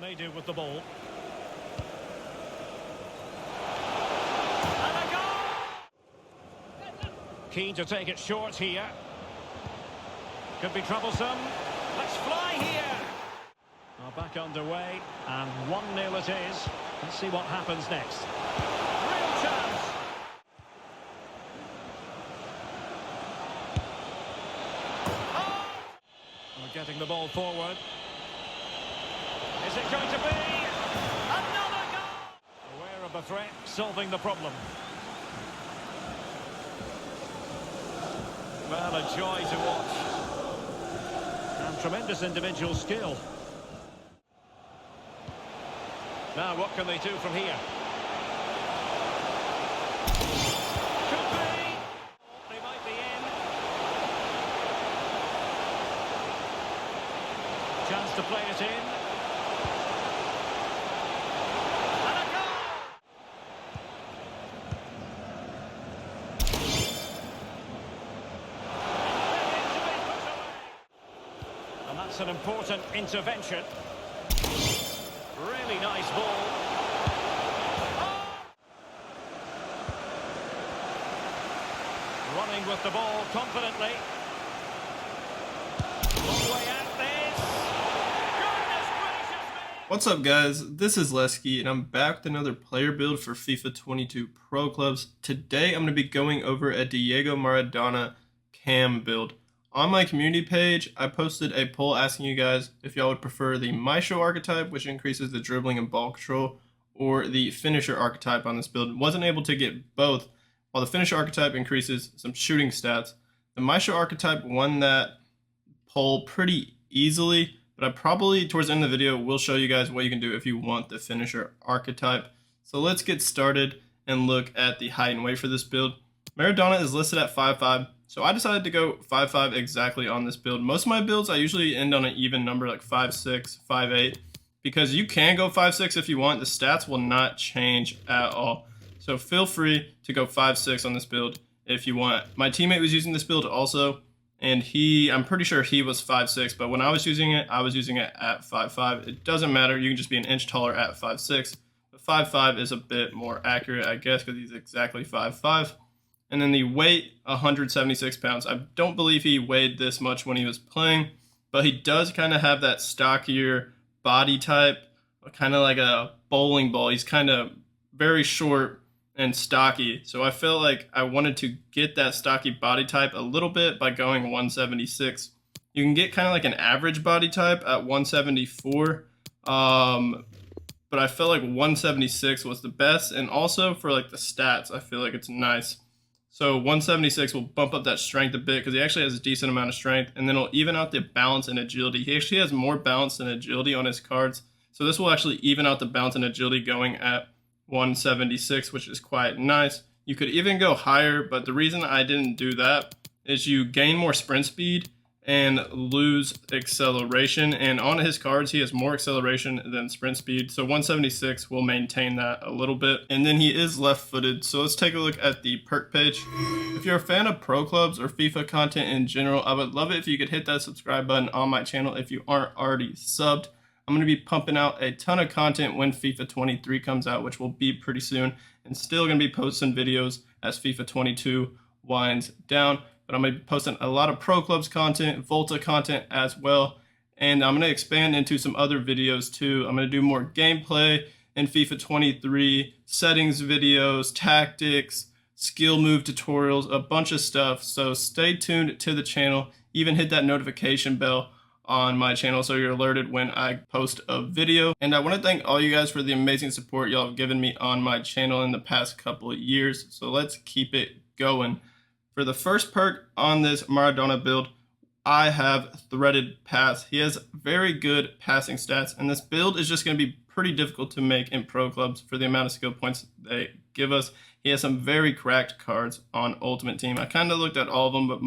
they do with the ball? Keen to take it short here. Could be troublesome. Let's fly here. Back underway, and 1-0 it is. Let's see what happens next. Real chance. Oh! We're getting the ball forward. Is it going to be another goal? Aware of the threat, solving the problem. Well, a joy to watch. And tremendous individual skill. Now, what can they do from here? Could be. They might be in. Chance to play it in. And a goal! And that's an important intervention. Really nice ball. Oh! Running with the ball confidently. Long way at this. Goodness gracious me! What's up, guys? This is Lesky, and I'm back with another player build for FIFA 22 Pro Clubs. Today, I'm going to be going over a Diego Maradona CAM build. On my community page, I posted a poll asking you guys if y'all would prefer the Maestro archetype, which increases the dribbling and ball control, or the finisher archetype on this build. Wasn't able to get both, while the finisher archetype increases some shooting stats. The Maestro archetype won that poll pretty easily, but I probably, towards the end of the video, will show you guys what you can do if you want the finisher archetype. So let's get started and look at the height and weight for this build. Maradona is listed at 5'5", so I decided to go 5'5" exactly on this build. Most of my builds, I usually end on an even number like 5'6", 5'8", because you can go 5'6" if you want. The stats will not change at all. So feel free to go 5'6" on this build if you want. My teammate was using this build also, and I'm pretty sure he was 5'6", but when I was using it at 5'5". It doesn't matter, you can just be an inch taller at 5'6", but 5'5" is a bit more accurate, I guess, because he's exactly 5'5". And then the weight, 176 pounds. I don't believe he weighed this much when he was playing, but he does kind of have that stockier body type, kind of like a bowling ball. He's kind of very short and stocky. So I felt like I wanted to get that stocky body type a little bit by going 176. You can get kind of like an average body type at 174, but I felt like 176 was the best. And also for like the stats, I feel like it's nice. So 176 will bump up that strength a bit because he actually has a decent amount of strength, and then it'll even out the balance and agility. He actually has more balance than agility on his cards. So this will actually even out the balance and agility going at 176, which is quite nice. You could even go higher, but the reason I didn't do that is you gain more sprint speed and lose acceleration. And on his cards, he has more acceleration than sprint speed. So 176 will maintain that a little bit. And then he is left-footed. So let's take a look at the perk page. If you're a fan of Pro Clubs or FIFA content in general, I would love it if you could hit that subscribe button on my channel if you aren't already subbed. I'm going to be pumping out a ton of content when FIFA 23 comes out, which will be pretty soon. And still going to be posting videos as FIFA 22 winds down. But I'm going to be posting a lot of Pro Clubs content, Volta content as well. And I'm going to expand into some other videos too. I'm going to do more gameplay in FIFA 23, settings videos, tactics, skill move tutorials, a bunch of stuff. So stay tuned to the channel. Even hit that notification bell on my channel so you're alerted when I post a video. And I want to thank all you guys for the amazing support y'all have given me on my channel in the past couple of years. So let's keep it going. For the first perk on this Maradona build, I have threaded pass. He has very good passing stats, and this build is just going to be pretty difficult to make in Pro Clubs for the amount of skill points they give us. He has some very cracked cards on Ultimate Team. I kind of looked at all of them, but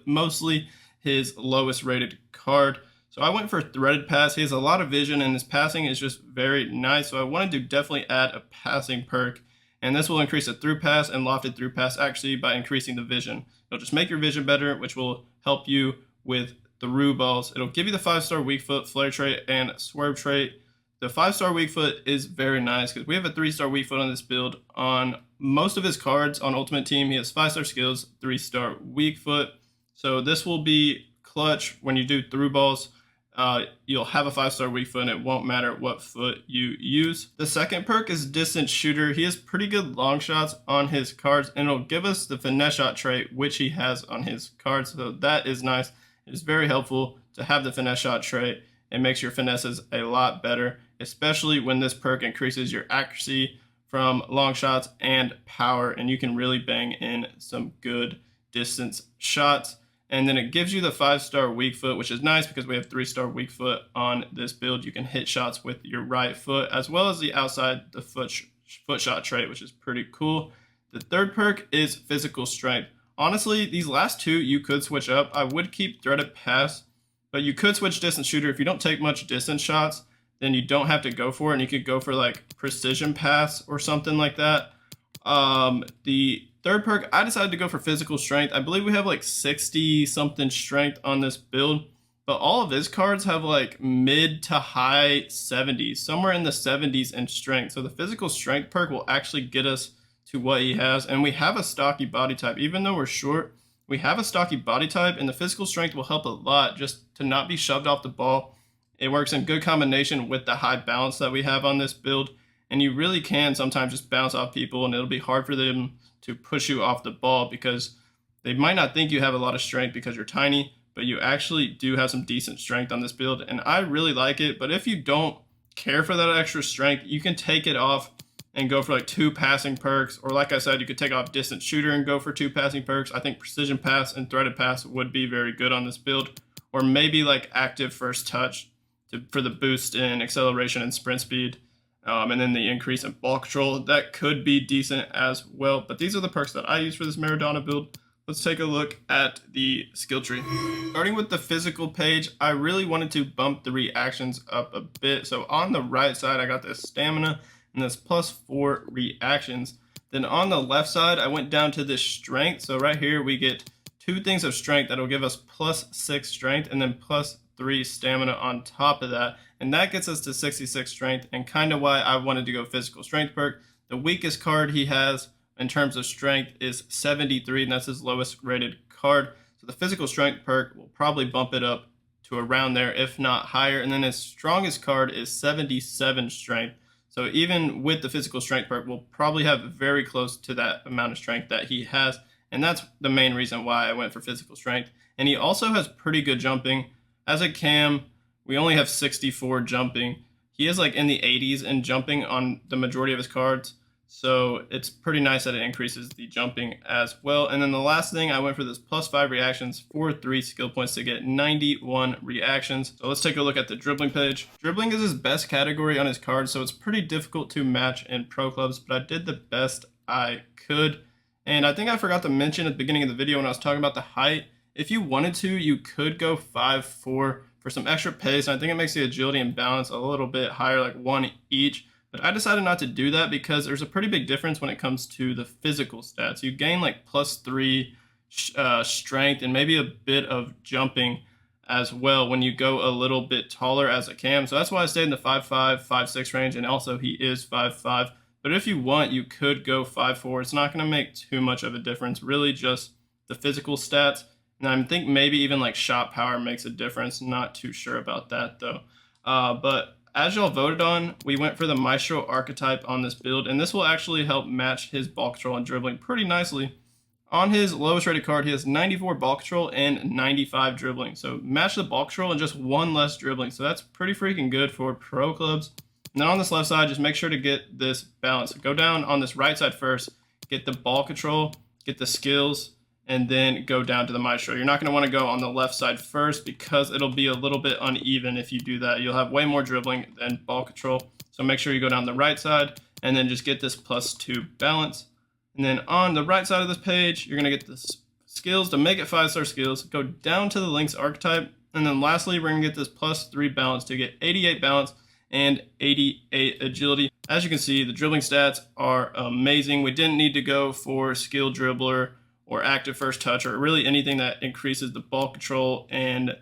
mostly his lowest rated card. So I went for threaded pass. He has a lot of vision, and his passing is just very nice. So I wanted to definitely add a passing perk. And this will increase the through pass and lofted through pass actually by increasing the vision. It'll just make your vision better, which will help you with through balls. It'll give you the 5-star weak foot, flare trait, and swerve trait. the 5-star weak foot is very nice because we have a 3-star weak foot on this build. On most of his cards on Ultimate Team, he has 5-star skills, 3-star weak foot. So this will be clutch when you do through balls. You'll have a 5-star weak foot and it won't matter what foot you use. The second perk is Distant Shooter. He has pretty good long shots on his cards and it'll give us the finesse shot trait, which he has on his cards. So that is nice. It is very helpful to have the finesse shot trait. It makes your finesses a lot better, especially when this perk increases your accuracy from long shots and power, and you can really bang in some good distance shots. And then it gives you the 5-star weak foot, which is nice because we have 3-star weak foot on this build. You can hit shots with your right foot as well as the outside the foot shot trait, which is pretty cool. The third perk is physical strength. Honestly, these last two you could switch up. I would keep threaded pass, but you could switch distance shooter. If you don't take much distance shots, then you don't have to go for it, and you could go for like precision pass or something like that. The third perk, I decided to go for physical strength. I believe we have like 60 something strength on this build, but all of his cards have like mid to high 70s, somewhere in the 70s in strength. So the physical strength perk will actually get us to what he has. And we have a stocky body type. Even though we're short, we have a stocky body type, and the physical strength will help a lot just to not be shoved off the ball. It works in good combination with the high balance that we have on this build. And you really can sometimes just bounce off people, and it'll be hard for them to push you off the ball because they might not think you have a lot of strength because you're tiny, but you actually do have some decent strength on this build. And I really like it. But if you don't care for that extra strength, you can take it off and go for like 2 passing perks. Or like I said, you could take off distant shooter and go for 2 passing perks. I think precision pass and threaded pass would be very good on this build. Or maybe like active first touch for the boost in acceleration and sprint speed. And then the increase in ball control, that could be decent as well. But these are the perks that I use for this Maradona build. Let's take a look at the skill tree. Starting with the physical page, I really wanted to bump the reactions up a bit. So on the right side, I got this stamina and this +4 reactions. Then on the left side, I went down to this strength. So right here, we get 2 things of strength that'll give us +6 strength and then +3 stamina on top of that. And that gets us to 66 strength, and kind of why I wanted to go physical strength perk. The weakest card he has in terms of strength is 73, and that's his lowest rated card. So the physical strength perk will probably bump it up to around there, if not higher. And then his strongest card is 77 strength. So even with the physical strength perk, we'll probably have very close to that amount of strength that he has. And that's the main reason why I went for physical strength. And he also has pretty good jumping. As a cam, we only have 64 jumping. He is like in the 80s in jumping on the majority of his cards. So it's pretty nice that it increases the jumping as well. And then the last thing, I went for this +5 reactions for 3 skill points to get 91 reactions. So let's take a look at the dribbling page. Dribbling is his best category on his cards, so it's pretty difficult to match in pro clubs, but I did the best I could. And I think I forgot to mention at the beginning of the video when I was talking about the height, if you wanted to, you could go 5'4" for some extra pace. And I think it makes the agility and balance a little bit higher, like 1 each. But I decided not to do that because there's a pretty big difference when it comes to the physical stats. You gain like +3 strength and maybe a bit of jumping as well when you go a little bit taller as a cam. So that's why I stayed in the 5'5", 5'6" range, and also he is 5'5". But if you want, you could go 5'4". It's not going to make too much of a difference, really just the physical stats. And I think maybe even like shot power makes a difference. Not too sure about that though. But as y'all voted on, we went for the Maestro archetype on this build, and this will actually help match his ball control and dribbling pretty nicely. On his lowest rated card, he has 94 ball control and 95 dribbling. So match the ball control and just 1 less dribbling. So that's pretty freaking good for pro clubs. And then on this left side, just make sure to get this balance. Go down on this right side first, get the ball control, get the skills, and then go down to the Maestro. You're not going to want to go on the left side first because it'll be a little bit uneven if you do that. You'll have way more dribbling than ball control. So make sure you go down the right side and then just get this +2 balance. And then on the right side of this page, you're going to get the skills to make it 5-star skills. Go down to the Lynx archetype. And then lastly, we're going to get this +3 balance to get 88 balance and 88 agility. As you can see, the dribbling stats are amazing. We didn't need to go for skill dribbler or active first touch, or really anything that increases the ball control and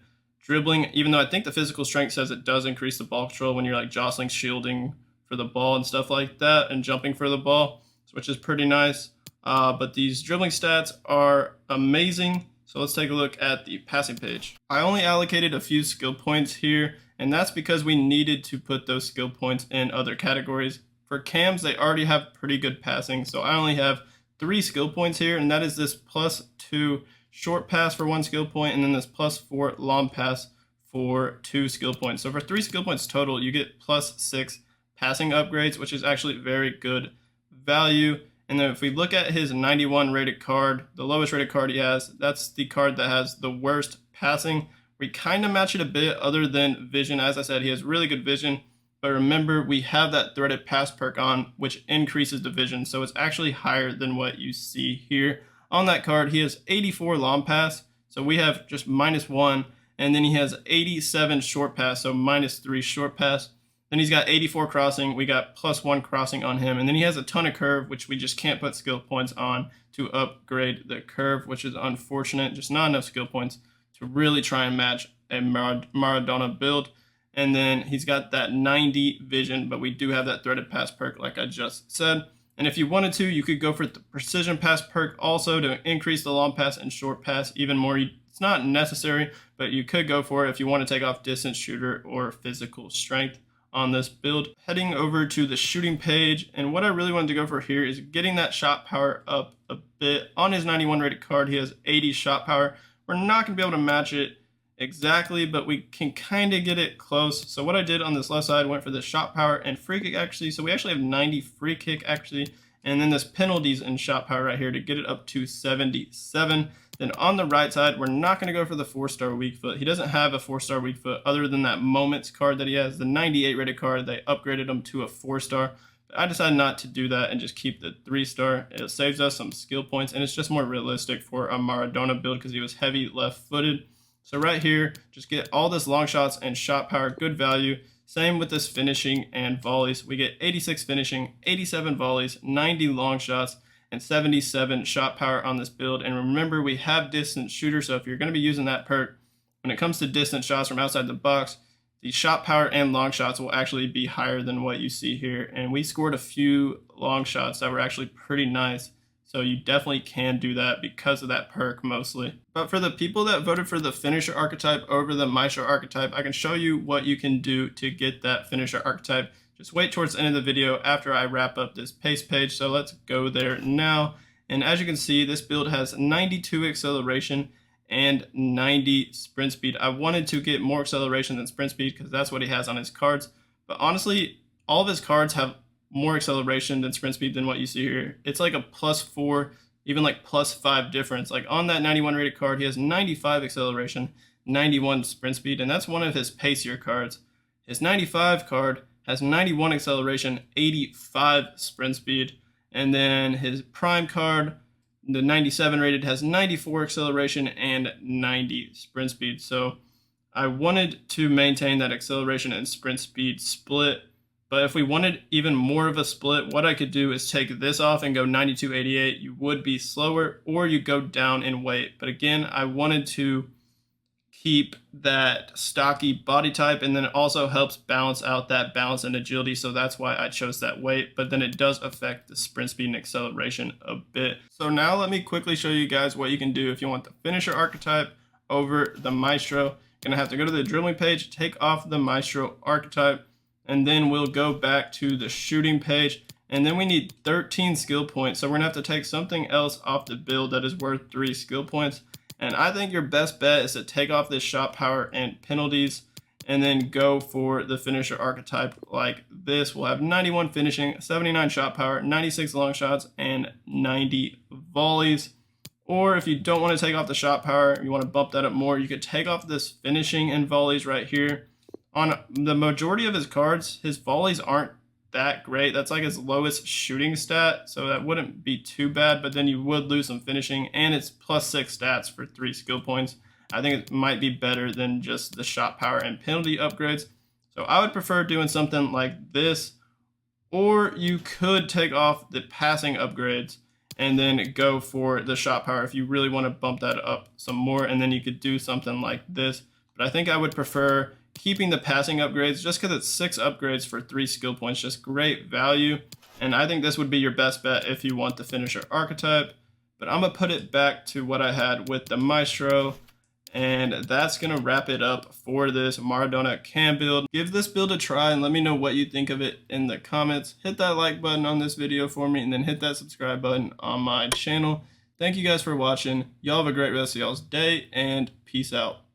dribbling, even though I think the physical strength says it does increase the ball control when you're like jostling, shielding for the ball and stuff like that, and jumping for the ball, which is pretty nice. But these dribbling stats are amazing. So let's take a look at the passing page. I only allocated a few skill points here, and that's because we needed to put those skill points in other categories. For cams, they already have pretty good passing, so I only have 3 skill points here, and that is this +2 short pass for 1 skill point, and then this +4 long pass for 2 skill points. So for 3 skill points total, you get +6 passing upgrades, which is actually very good value. And then if we look at his 91 rated card, the lowest rated card he has, that's the card that has the worst passing. We kind of match it a bit other than vision. As I said, he has really good vision. But remember, we have that threaded pass perk on, which increases the vision. So it's actually higher than what you see here. On that card, he has 84 long pass. So we have just -1. And then he has 87 short pass, so -3 short pass. Then he's got 84 crossing. We got +1 crossing on him. And then he has a ton of curve, which we just can't put skill points on to upgrade the curve, which is unfortunate. Just not enough skill points to really try and match a Maradona build. And then he's got that 90 vision, but we do have that threaded pass perk like I just said. And if you wanted to, you could go for the precision pass perk also to increase the long pass and short pass even more. It's not necessary, but you could go for it if you want to take off distance shooter or physical strength on this build. Heading over to the shooting page, and what I really wanted to go for here is getting that shot power up a bit. On his 91 rated card, he has 80 shot power. We're not going to be able to match it exactly, but we can kind of get it close. So what I did on this left side, went for the shot power and free kick actually. So we actually have 90 free kick actually, and then this penalties and shot power right here to get it up to 77. Then on the right side, we're not going to go for the 4-star weak foot. He doesn't have a 4-star weak foot other than that moments card that he has, the 98 rated card. They upgraded him to a 4-star. But I decided not to do that and just keep the 3-star. It saves us some skill points, and it's just more realistic for a Maradona build because he was heavy left-footed. So right here, just get all this long shots and shot power, good value. Same with this finishing and volleys. We get 86 finishing, 87 volleys, 90 long shots, and 77 shot power on this build. And remember, we have distance shooter, so if you're going to be using that perk, when it comes to distance shots from outside the box, the shot power and long shots will actually be higher than what you see here. And we scored a few long shots that were actually pretty nice. So you definitely can do that because of that perk mostly. But for the people that voted for the finisher archetype over the maestro archetype, I can show you what you can do to get that finisher archetype. Just wait towards the end of the video after I wrap up this pace page. So let's go there now. And as you can see, this build has 92 acceleration and 90 sprint speed. I wanted to get more acceleration than sprint speed because that's what he has on his cards. But honestly, all of his cards have more acceleration than sprint speed than what you see here. It's like a +4, even like +5 difference. Like on that 91 rated card, he has 95 acceleration, 91 sprint speed, and that's one of his pacier cards. His 95 card has 91 acceleration, 85 sprint speed, and then his prime card, the 97 rated, has 94 acceleration and 90 sprint speed. So I wanted to maintain that acceleration and sprint speed split. But if we wanted even more of a split, what I could do is take this off and go 92-88. You would be slower, or you go down in weight. But again, I wanted to keep that stocky body type, and then it also helps balance out that balance and agility. So that's why I chose that weight. But then it does affect the sprint speed and acceleration a bit. So now let me quickly show you guys what you can do if you want the finisher archetype over the maestro. You're going to have to go to the dribbling page, take off the maestro archetype, and then we'll go back to the shooting page, and then we need 13 skill points. So we're gonna have to take something else off the build that is worth 3 skill points. And I think your best bet is to take off this shot power and penalties and then go for the finisher archetype like this. We'll have 91 finishing, 79 shot power, 96 long shots, and 90 volleys. Or if you don't want to take off the shot power, you want to bump that up more, you could take off this finishing and volleys right here. On the majority of his cards, his volleys aren't that great. That's like his lowest shooting stat, so that wouldn't be too bad, but then you would lose some finishing, and it's +6 stats for 3 skill points. I think it might be better than just the shot power and penalty upgrades. So I would prefer doing something like this, or you could take off the passing upgrades and then go for the shot power if you really want to bump that up some more, and then you could do something like this. but I think I would prefer keeping the passing upgrades just because it's 6 upgrades for 3 skill points. Just great value. And I think this would be your best bet if you want the finisher archetype. But I'm going to put it back to what I had with the Maestro. And that's going to wrap it up for this Maradona CAM build. Give this build a try and let me know what you think of it in the comments. Hit that like button on this video for me and then hit that subscribe button on my channel. Thank you guys for watching. Y'all have a great rest of y'all's day and peace out.